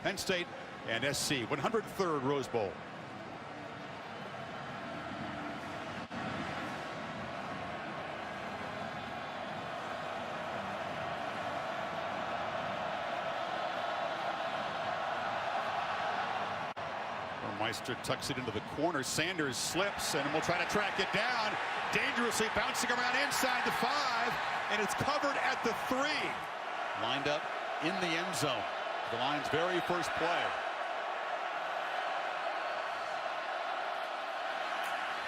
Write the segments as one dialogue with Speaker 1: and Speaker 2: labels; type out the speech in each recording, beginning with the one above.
Speaker 1: Penn State and SC, 103rd Rose Bowl. Meister tucks it into the corner. Sanders slips and will try to track it down. Dangerously bouncing around inside the 5, and it's covered at the 3. Lined up in the end zone. The Lions' very first play.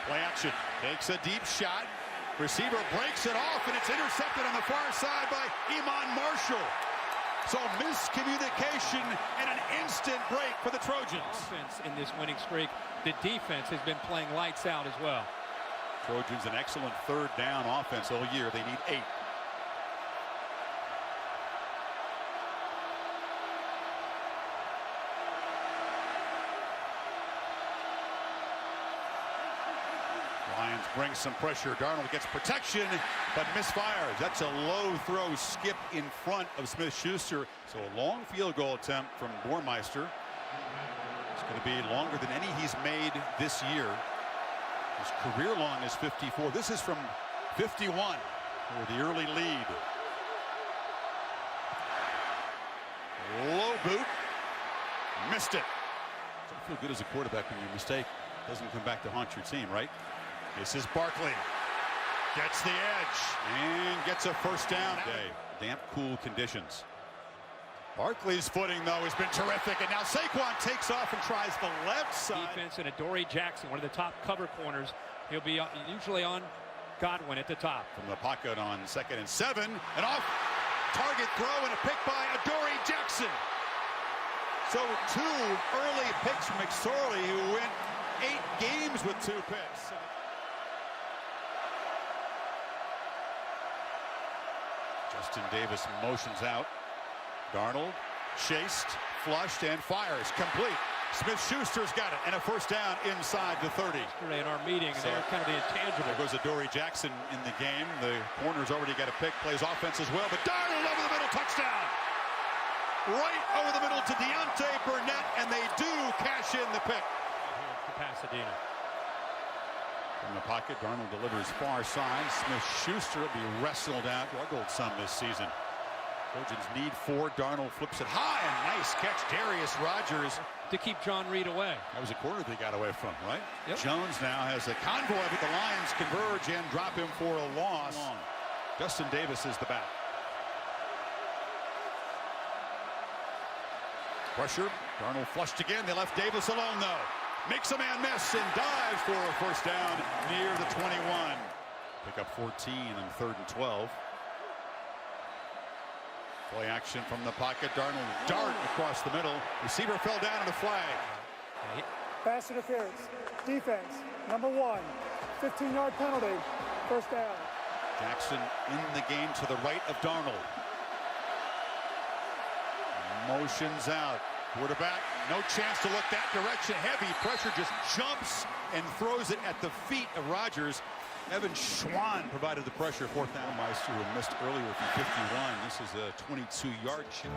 Speaker 1: Play action. Takes a deep shot. Receiver breaks it off, and it's intercepted on the far side by Iman Marshall. So miscommunication and an instant break for the Trojans.
Speaker 2: Offense in this winning streak. The defense has been playing lights out as well.
Speaker 1: Trojans an excellent third down offense all year. They need 8. Lions bring some pressure. Darnold gets protection, but misfires. That's a low throw skip in front of Smith-Schuster. So a long field goal attempt from Burmeister. It's going to be longer than any he's made this year. His career long is 54. This is from 51 for the early lead. Low boot. Missed it. Don't feel good as a quarterback when your mistake doesn't come back to haunt your team, right? This is Barkley. Gets the edge and gets a first down. Damp, cool conditions. Barkley's footing, though, has been terrific. And now Saquon takes off and tries the left side.
Speaker 2: Defense and Adoree Jackson, one of the top cover corners. He'll be usually on Godwin at the top.
Speaker 1: From the pocket on 2nd and 7. An off-target throw and a pick by Adoree Jackson. So 2 early picks from McSorley, who went 8 games with 2 picks. Justin Davis motions out. Darnold chased, flushed, and fires. Complete. Smith-Schuster's got it, and a first down inside the 30.
Speaker 2: Yesterday in our meeting, so they're kind of the intangible.
Speaker 1: There goes Adoree Jackson in the game. The corner's already got a pick, plays offense as well, but Darnold over the middle, touchdown! Right over the middle to Deontay Burnett, and they do cash in the pick.
Speaker 2: To Pasadena.
Speaker 1: From the pocket, Darnold delivers far side. Smith-Schuster will be wrestled out. Struggled some this season. Trojans need 4. Darnold flips it high, and nice catch. Darius Rogers.
Speaker 2: To keep John Reed away.
Speaker 1: That was a corner they got away from, right?
Speaker 2: Yep.
Speaker 1: Jones now has a convoy, but the Lions converge and drop him for a loss. Justin Davis is the back. Pressure. Darnold flushed again. They left Davis alone, though. Makes a man miss and dives for a first down near the 21. Pick up 14 and 3rd and 12. Play action from the pocket. Darnold dart across the middle. Receiver fell down on the flag.
Speaker 3: Pass interference. Defense. Number 1. 15-yard penalty. First down.
Speaker 1: Jackson in the game to the right of Darnold. Motions out. Quarterback, no chance to look that direction. Heavy pressure, just jumps and throws it at the feet of Rogers. Evan Schwann provided the pressure. 4th down. Meister, who missed earlier from 51. This is a 22-yard chip.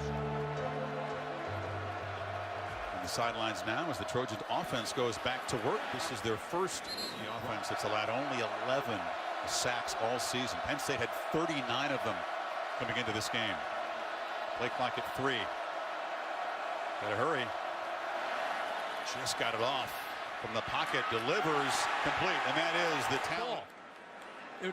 Speaker 1: On the sidelines now as the Trojans offense goes back to work. This is their first offense that's allowed only 11 sacks all season. Penn State had 39 of them coming into this game. Play clock at 3. Gotta hurry. Just got it off. From the pocket, delivers complete, and that is the talent.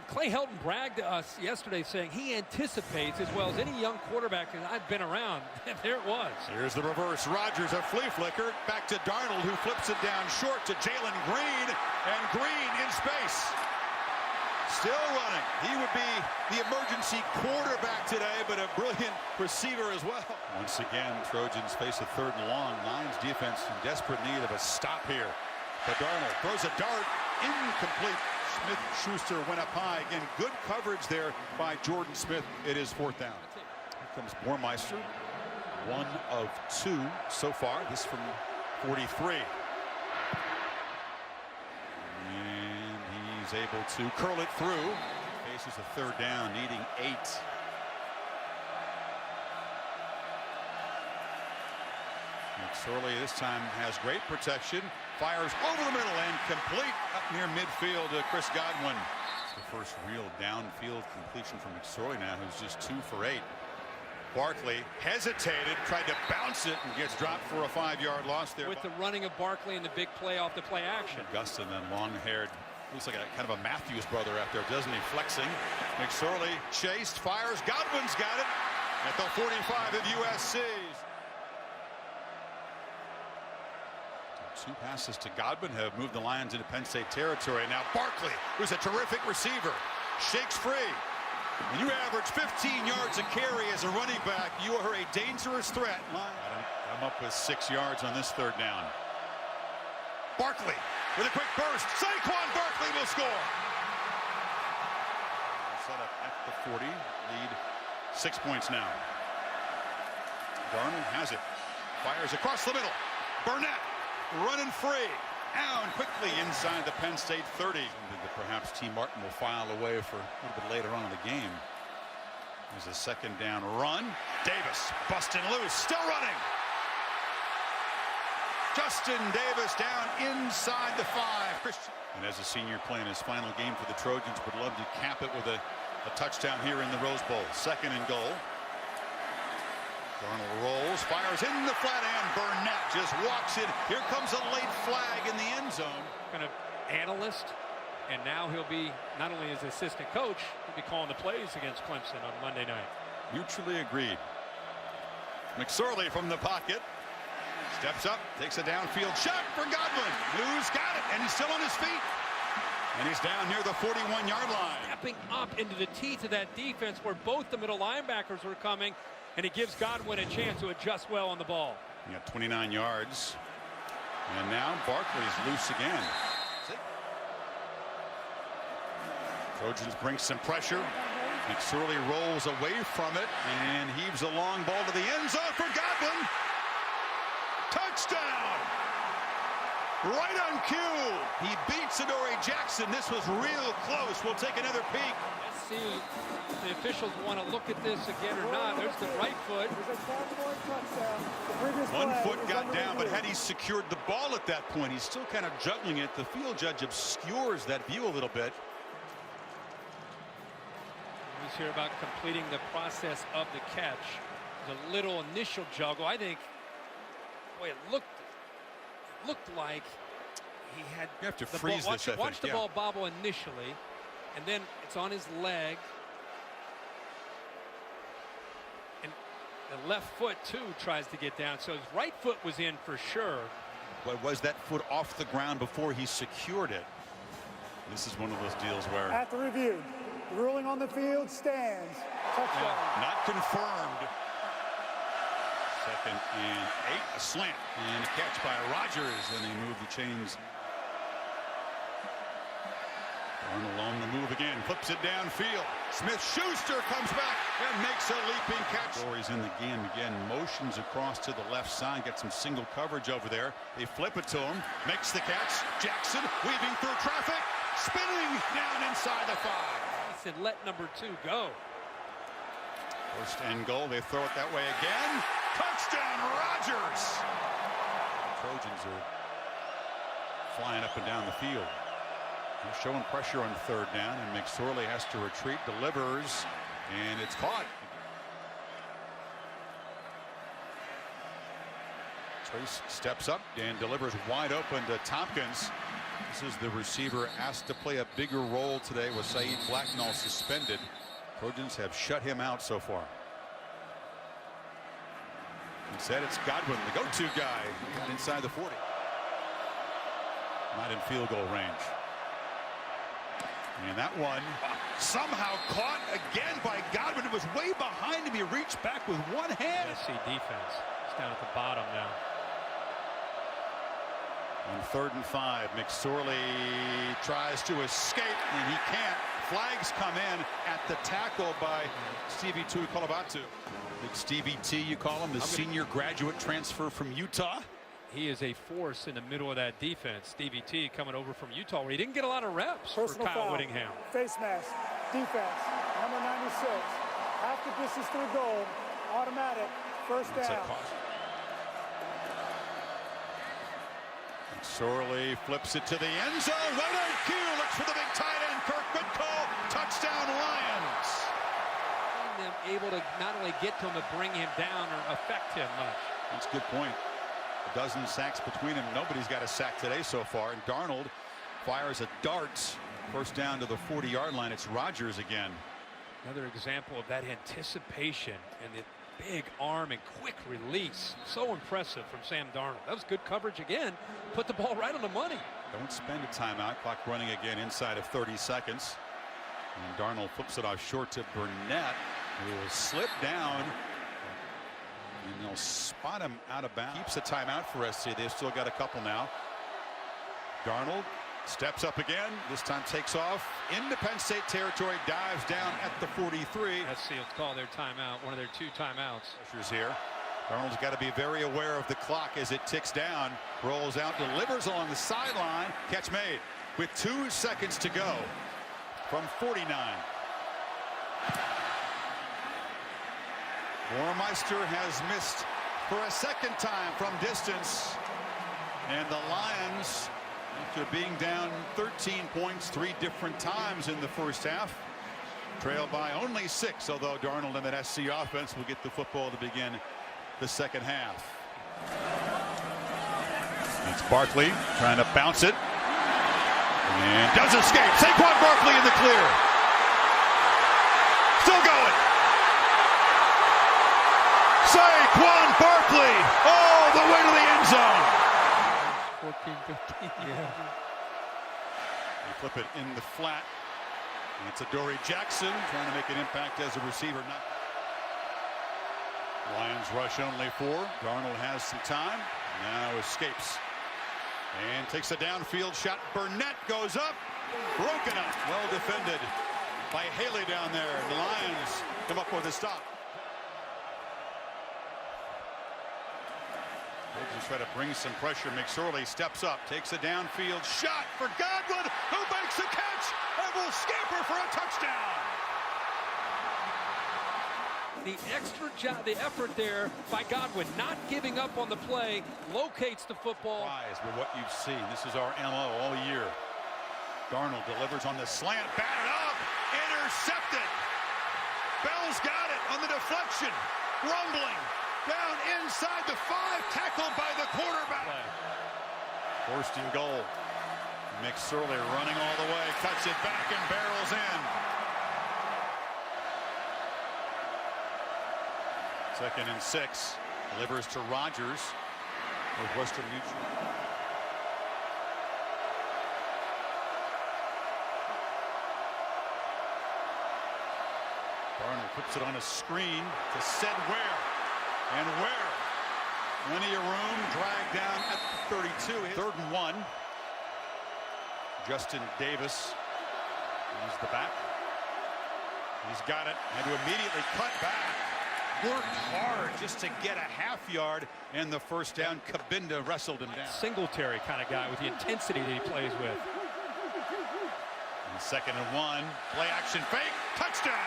Speaker 2: Clay Helton bragged to us yesterday saying he anticipates as well as any young quarterback that I've been around. There it was.
Speaker 1: Here's the reverse. Rogers, a flea flicker. Back to Darnold, who flips it down short to Jalen Green, and Green in space. Still running. He would be the emergency quarterback today, but a brilliant receiver as well. Once again, Trojans face a 3rd and long. Lions defense in desperate need of a stop here. But Darnold throws a dart, incomplete. Smith-Schuster went up high. Again, good coverage there by Jordan Smith. It is 4th down. Here comes Burmeister. 1 of 2 so far. This from 43. Able to curl it through. Faces a 3rd down, needing 8. McSorley this time has great protection. Fires over the middle and complete up near midfield to Chris Godwin. It's the first real downfield completion from McSorley now, who's just 2 for 8. Barkley hesitated, tried to bounce it, and gets dropped for a 5-yard loss there.
Speaker 2: With the running of Barkley and the big play off the play action.
Speaker 1: Gustin, then long-haired, looks like a kind of a Matthews brother out there, doesn't he? Flexing. McSorley chased, fires. Godwin's got it at the 45 of USC. 2 passes to Godwin have moved the Lions into Penn State territory. Now Barkley, who's a terrific receiver, shakes free. When you average 15 yards a carry as a running back, you are a dangerous threat. I'm up with 6 yards on this 3rd down. Barkley with a quick burst. Saquon Barkley will score. Set up at the 40. Lead 6 points now. Darnold has it. Fires across the middle. Burnett running free. Down quickly inside the Penn State 30. Perhaps T. Martin will file away for a little bit later on in the game. There's a 2nd down run. Davis busting loose, still running. Justin Davis down inside the 5. And as a senior playing his final game for the Trojans, would love to cap it with a touchdown here in the Rose Bowl. 2nd and goal. Darnold rolls, fires in the flat end. Burnett just walks in. Here comes a late flag in the end zone.
Speaker 2: Kind of analyst, and now he'll be not only his assistant coach, he'll be calling the plays against Clemson on Monday night.
Speaker 1: Mutually agreed. McSorley from the pocket. Steps up, takes a downfield shot for Godwin. Who's got it, and he's still on his feet. And he's down near the 41-yard line.
Speaker 2: Stepping up into the teeth of that defense where both the middle linebackers were coming, and it gives Godwin a chance to adjust well on the ball.
Speaker 1: He got 29 yards. And now Barkley's loose again. Trojans bring some pressure. McSorley rolls away from it and heaves a long ball to the end zone for Godwin. Touchdown! Right on cue. He beats Adoree Jackson. This was real close. We'll take another peek.
Speaker 2: Let's see if the officials want to look at this again or not. There's the right foot.
Speaker 1: 1 foot got down, but had he secured the ball at that point, he's still kind of juggling it. The field judge obscures that view a little bit.
Speaker 2: He's here about completing the process of the catch. The little initial juggle. I think, boy, it looked like he had.
Speaker 1: You have to freeze this.
Speaker 2: Watch the ball bobble initially, and then it's on his leg, and the left foot too tries to get down. So his right foot was in for sure.
Speaker 1: But was that foot off the ground before he secured it? This is one of those deals where.
Speaker 3: At the review, the ruling on the field stands. Touchdown.
Speaker 1: Not confirmed. 2nd and 8, a slant and a catch by Rogers, and they move the chains. Darnold on the move again, flips it downfield. Smith-Schuster comes back and makes a leaping catch. He's in the game again, motions across to the left side, gets some single coverage over there. They flip it to him, makes the catch. Jackson weaving through traffic, spinning down inside the 5.
Speaker 2: He said, let number 2 go.
Speaker 1: 1st and goal, they throw it that way again. Touchdown, Rogers! The Trojans are flying up and down the field. They're showing pressure on 3rd down, and McSorley has to retreat, delivers, and it's caught. Trace steps up and delivers wide open to Tompkins. This is the receiver asked to play a bigger role today with Saeed Blacknall suspended. Trojans have shut him out so far. Instead, it's Godwin, the go-to guy, inside the 40. Not in field goal range. And that one somehow caught again by Godwin. It was way behind him. He reached back with one hand.
Speaker 2: USC defense. It's down at the bottom now.
Speaker 1: On 3rd and 5, McSorley tries to escape, and he can't. Flags come in at the tackle by Stevie Tuikolobatu. Big Stevie T, you call him, the senior graduate transfer from Utah.
Speaker 2: He is a force in the middle of that defense. Stevie T coming over from Utah, where he didn't get a lot of reps for Kyle Whittingham.
Speaker 3: Face mask, defense, number 96. Half the distance to the goal, automatic, 1st down.
Speaker 1: Sorley flips it to the end zone. Right on cue. Looks for the big tight end. Kirk, good call. Touchdown Lions.
Speaker 2: Them able to not only get to him but bring him down or affect him much.
Speaker 1: That's a good point. A dozen sacks between them. Nobody's got a sack today so far. And Darnold fires a dart. First down to the 40-yard line. It's Rodgers again.
Speaker 2: Another example of that anticipation and the big arm and quick release. So impressive from Sam Darnold. That was good coverage again. Put the ball right on the money.
Speaker 1: Don't spend a timeout. Clock running again inside of 30 seconds. And Darnold flips it off short to Burnett, who will slip down. And they'll spot him out of bounds. Keeps a timeout for SC. They've still got a couple now. Darnold steps up again. This time takes off into Penn State territory. Dives down at the 43.
Speaker 2: SC will call their timeout. One of their 2 timeouts.
Speaker 1: Pressure's here. Darnold's got to be very aware of the clock as it ticks down. Rolls out, delivers along the sideline. Catch made with 2 seconds to go from 49. Warmeister has missed for a second time from distance. And the Lions, after being down 13 points 3 different times in the first half, trail by only 6, although Darnold and that SC offense will get the football to begin the second half. It's Barkley trying to bounce it. And does escape. Saquon Barkley in the clear. Still going. Saquon Barkley all the way to the end zone.
Speaker 2: 14-15. Yeah.
Speaker 1: They flip it in the flat. And it's Adoree Jackson trying to make an impact as a receiver. Lions rush only 4. Darnold has some time. Now escapes. And takes a downfield shot. Burnett goes up. Broken up. Well defended by Haley down there. The Lions come up with a stop. They just try to bring some pressure. McSorley steps up. Takes a downfield shot for Godwin, who makes the catch and will scamper for a touchdown.
Speaker 2: The extra job, the effort there by Godwin, not giving up on the play, locates the football.
Speaker 1: With what you've seen, this is our MO all year. Darnold delivers on the slant, batted up, intercepted. Bell's got it on the deflection, rumbling down inside the 5, tackled by the quarterback. First and goal. McSorley running all the way, cuts it back and barrels in. Second and 6. Delivers to Rodgers. Northwestern Mutual. Darnold puts it on a screen to set where. And where. Plenty of room. Dragged down at the 32. 3rd and 1. Justin Davis. He's the back. He's got it. Had to immediately cut back. Worked hard just to get a half yard and the first down. Kabinda wrestled him down.
Speaker 2: Singletary kind of guy with the intensity that he plays with.
Speaker 1: And 2nd and 1. Play action fake. Touchdown.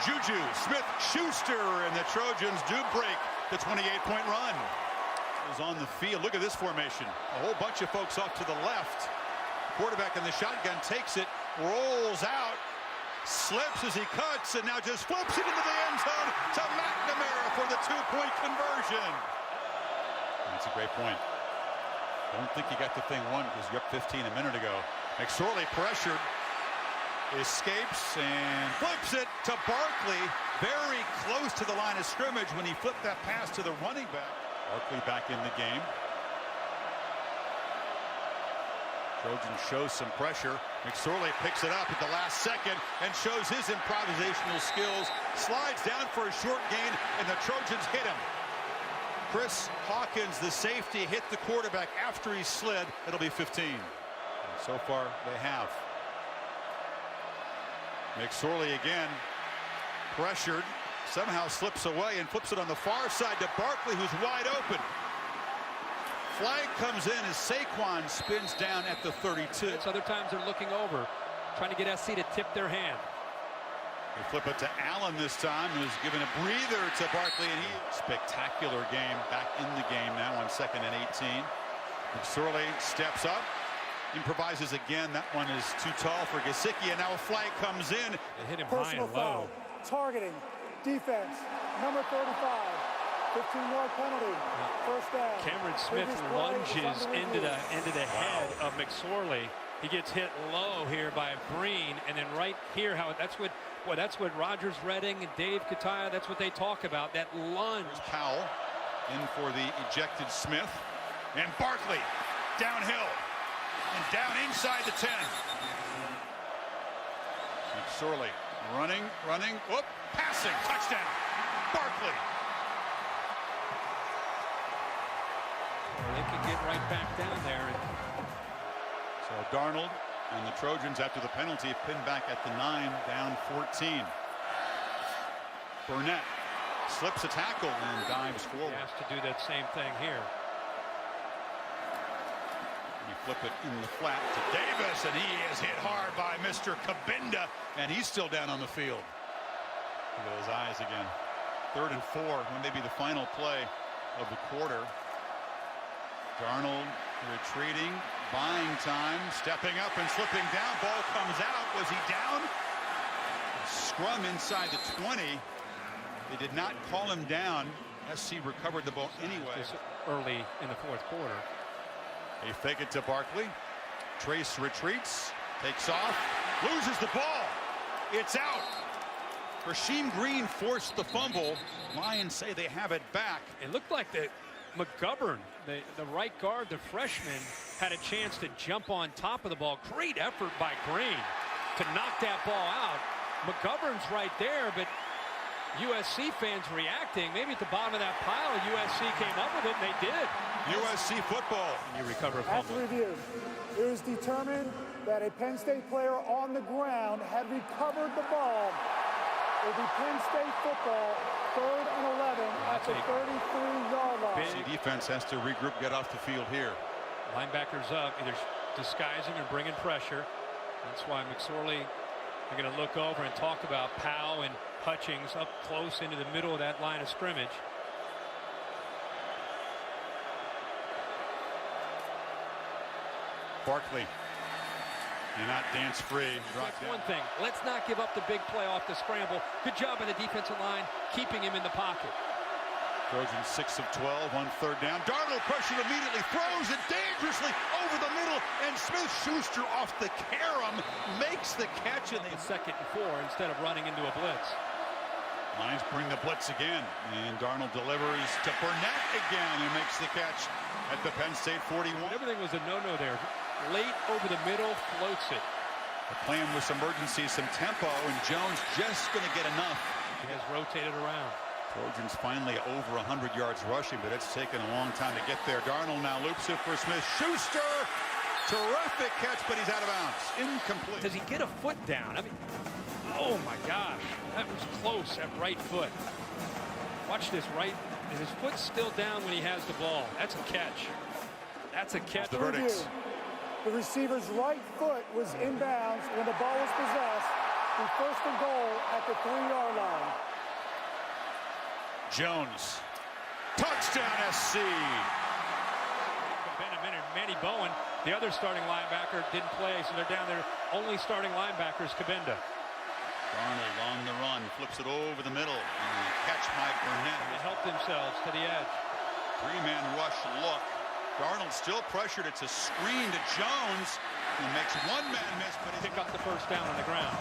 Speaker 1: Juju Smith-Schuster and the Trojans do break the 28-point run. Is on the field. Look at this formation. A whole bunch of folks off to the left. Quarterback in the shotgun takes it, rolls out, slips as he cuts, and now just flips it into the end zone to McNamara for the 2-point conversion. That's a great point. I don't think he got the thing won because you're up 15 a minute ago. McSorley pressured, escapes and flips it to Barkley, very close to the line of scrimmage when he flipped that pass to the running back. Barkley back in the game. Trojans shows some pressure. McSorley picks it up at the last second and shows his improvisational skills. Slides down for a short gain, and the Trojans hit him. Chris Hawkins, the safety, hit the quarterback after he slid. It'll be 15. And so far, they have. McSorley again, pressured, somehow slips away and flips it on the far side to Barkley, who's wide open. Flag comes in as Saquon spins down at the 32.
Speaker 2: Other times they're looking over, trying to get SC to tip their hand.
Speaker 1: They flip it to Allen this time, who's given a breather to Barkley, and he spectacular game back in the game now on 2nd and 18. McSorley steps up, improvises again. That one is too tall for Gesicki, and now a flag comes in.
Speaker 2: They hit him
Speaker 3: Personal
Speaker 2: high and low.
Speaker 3: foul. Targeting. Defense. Number 35. 15-yard penalty. First down.
Speaker 2: Cameron Smith
Speaker 3: Previous play
Speaker 2: lunges
Speaker 3: is under
Speaker 2: into
Speaker 3: review.
Speaker 2: the head of McSorley. He gets hit low here by Green, and then right here, that's what Rogers Redding and Dave Kataya, that's what they talk about, that lunge.
Speaker 1: Powell in for the ejected Smith, and Barkley downhill and down inside the 10. McSorley running, whoop, passing, touchdown, Barkley.
Speaker 2: They can get right back down there.
Speaker 1: So Darnold and the Trojans, after the penalty, pinned back at the 9, down 14. Burnett slips a tackle and dives forward.
Speaker 2: He has to do that same thing here.
Speaker 1: You flip it in the flat to Davis, and he is hit hard by Mr. Kabinda, and he's still down on the field. Look at those eyes again. 3rd and 4, maybe the final play of the quarter. Darnold retreating, buying time, stepping up and slipping down. Ball comes out. Was he down? Scrum inside the 20. They did not call him down. SC recovered the ball anyway.
Speaker 2: Early in the 4th quarter.
Speaker 1: They fake it to Barkley. Trace retreats, takes off, loses the ball. It's out. Rasheem Green forced the fumble. Lions say they have it back.
Speaker 2: It looked like McGovern, the right guard, the freshman, had a chance to jump on top of the ball. Great effort by Green to knock that ball out. McGovern's right there, but USC fans reacting. Maybe at the bottom of that pile, USC came up with it, and they did.
Speaker 1: USC football.
Speaker 2: You recover a
Speaker 3: After
Speaker 2: fumble.
Speaker 3: review, it was determined that a Penn State player on the ground had recovered the ball. It will be Penn State football, 3rd and 11 at the 33-yard line.
Speaker 1: The defense has to regroup, get off the field here.
Speaker 2: Linebackers up, either disguising or bringing pressure. That's why McSorley are going to look over and talk about Powell and Hutchings up close into the middle of that line of scrimmage.
Speaker 1: Barkley, you're not dance free.
Speaker 2: That's one thing. Let's not give up the big play off the scramble. Good job by the defensive line keeping him in the pocket.
Speaker 1: Trojans 6 of 12 on 3rd down. Darnold pressured immediately, throws it dangerously over the middle, and Smith-Schuster off the carom makes the catch. And
Speaker 2: The 2nd and 4 instead of running into a blitz.
Speaker 1: Lions bring the blitz again, and Darnold delivers to Burnett again, who makes the catch at the Penn State 41.
Speaker 2: Everything was a no-no there. Late over the middle, floats it.
Speaker 1: The plan was emergency, some tempo, and Jones just going to get enough.
Speaker 2: He has rotated around.
Speaker 1: Trojans finally over 100 yards rushing, but it's taken a long time to get there. Darnold now loops it for Smith-Schuster. Terrific catch, but he's out of bounds. Incomplete.
Speaker 2: Does he get a foot down? I mean, oh my gosh, that was close at right foot. Watch this right, and his foot's still down when he has the ball. That's a catch. That's a catch.
Speaker 1: The verdicts.
Speaker 3: The receiver's right foot was inbounds when the ball was possessed. The 1st and goal at the 3-yard line.
Speaker 1: Jones. Touchdown, SC.
Speaker 2: Benjamin and Manny Bowen, the other starting linebacker, didn't play, so they're down there. Only starting linebackers, Kabinda.
Speaker 1: Darnold on the run, flips it over the middle, and catch by Burnett.
Speaker 2: They helped themselves to the edge.
Speaker 1: 3-man rush look. Darnold still pressured. It's a screen to Jones, who makes 1-man miss, but
Speaker 2: Pick up the 1st down on the ground.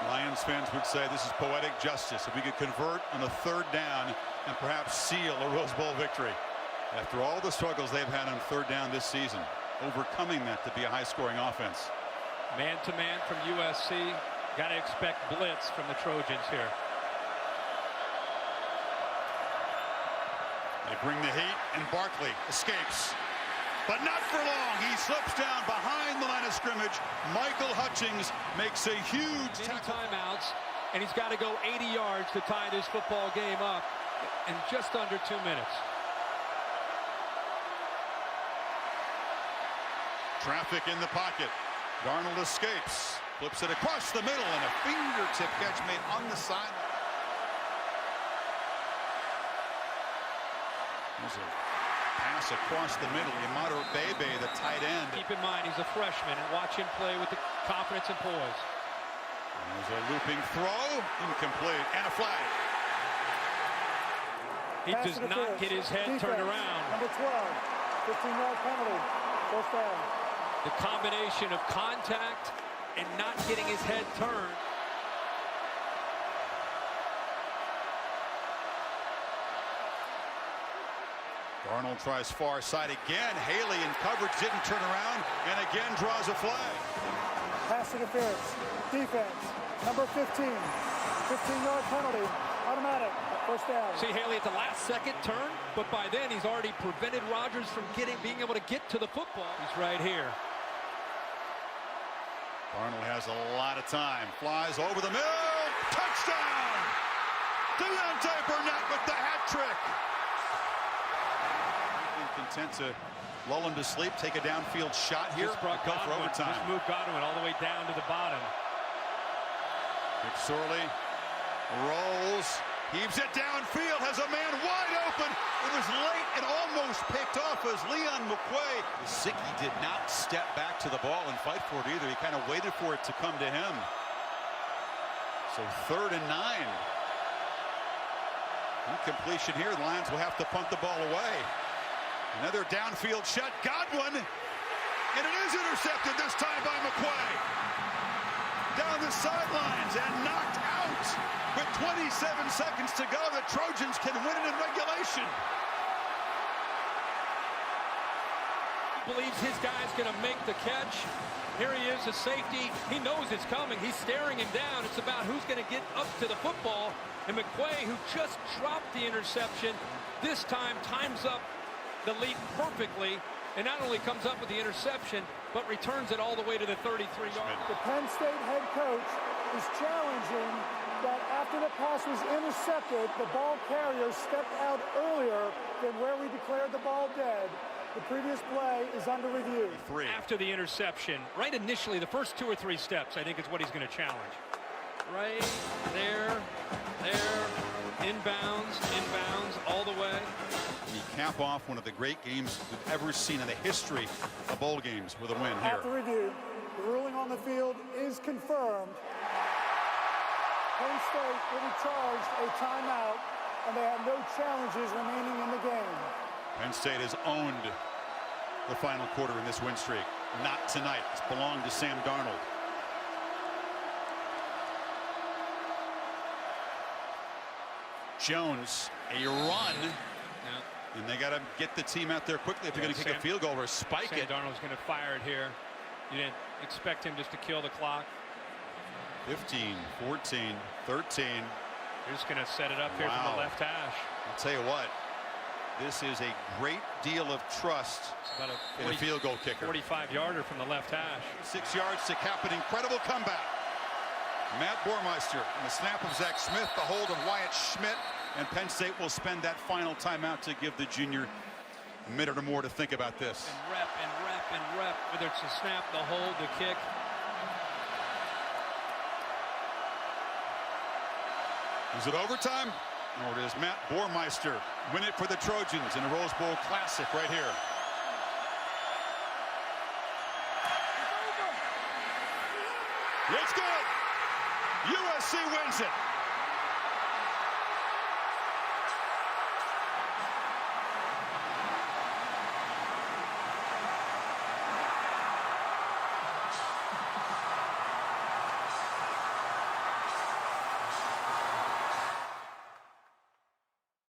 Speaker 1: Lions fans would say this is poetic justice. If we could convert on a 3rd down and perhaps seal a Rose Bowl victory. After all the struggles they've had on 3rd down this season, overcoming that to be a high-scoring offense.
Speaker 2: Man-to-man from USC. Got to expect blitz from the Trojans here.
Speaker 1: They bring the heat, and Barkley escapes. But not for long. He slips down behind the line of scrimmage. Michael Hutchings makes a huge tackle.
Speaker 2: Timeouts, and he's got to go 80 yards to tie this football game up in just under 2 minutes.
Speaker 1: Traffic in the pocket. Darnold escapes. Flips it across the middle, and a fingertip catch made on the sideline. pass across the middle. Yamato Bebe, the tight end.
Speaker 2: Keep in mind, he's a freshman, and watch him play with the confidence and poise.
Speaker 1: There's a looping throw, incomplete, and a flag.
Speaker 2: He does not get his head turned around.
Speaker 3: Number 12, 15-yard penalty, first down.
Speaker 2: The combination of contact and not getting his head turned.
Speaker 1: Darnold tries far side again. Haley in coverage didn't turn around and again draws a flag.
Speaker 3: Pass interference, defense, number 15, 15-yard penalty, automatic, first down.
Speaker 2: See Haley at the last second turn, but by then he's already prevented Rodgers from being able to get to the football. He's right here.
Speaker 1: Darnold has a lot of time. Flies over the middle. Touchdown! Deontay Burnett with the hat trick. Content to lull him to sleep, take a downfield shot here.
Speaker 2: Just brought Godwin,
Speaker 1: overtime.
Speaker 2: just moved Godwin all the way down to the bottom.
Speaker 1: McSorley rolls, heaves it downfield, has a man wide open. It was late and almost picked off as Leon McQuay. Gesicki did not step back to the ball and fight for it either. He kind of waited for it to come to him. So 3rd and 9. Incompletion here. The Lions will have to punt the ball away. Another downfield shot, Godwin, and it is intercepted this time by McQuay. Down the sidelines and knocked out. With 27 seconds to go, the Trojans can win it in regulation.
Speaker 2: He believes his guy's going to make the catch. Here he is, a safety. He knows it's coming. He's staring him down. It's about who's going to get up to the football. And McQuay, who just dropped the interception, this time times up the lead perfectly, and not only comes up with the interception, but returns it all the way to the 33-yard.
Speaker 3: The Penn State head coach is challenging that after the pass was intercepted, the ball carrier stepped out earlier than where we declared the ball dead. The previous play is under review.
Speaker 2: After the interception, right initially, the first 2 or 3 steps, I think is what he's going to challenge. Right there, inbounds, all the way.
Speaker 1: We cap off one of the great games we've ever seen in the history of bowl games with a win here.
Speaker 3: After review, the ruling on the field is confirmed. Penn State will be charged a timeout, and they have no challenges remaining in the game.
Speaker 1: Penn State has owned the final quarter in this win streak. Not tonight. It's belonged to Sam Darnold. Jones, a run. And they got to get the team out there quickly if they're going to kick a field goal or spike it.
Speaker 2: Darnold's going to fire it here. You didn't expect him just to kill the clock.
Speaker 1: 15, 14, 13.
Speaker 2: You're just going to set it up here from the left hash.
Speaker 1: I'll tell you what, this is a great deal of trust in a field goal kicker.
Speaker 2: 45-yarder from the left hash.
Speaker 1: 6 yards to cap an incredible comeback. Matt Bormeister and the snap of Zach Smith, the hold of Wyatt Schmidt, and Penn State will spend that final timeout to give the junior a minute or more to think about this.
Speaker 2: And rep, whether it's the snap, the hold, the kick.
Speaker 1: Is it overtime? Or does Matt Bormeister win it for the Trojans in a Rose Bowl Classic right here? It's good. USC wins it.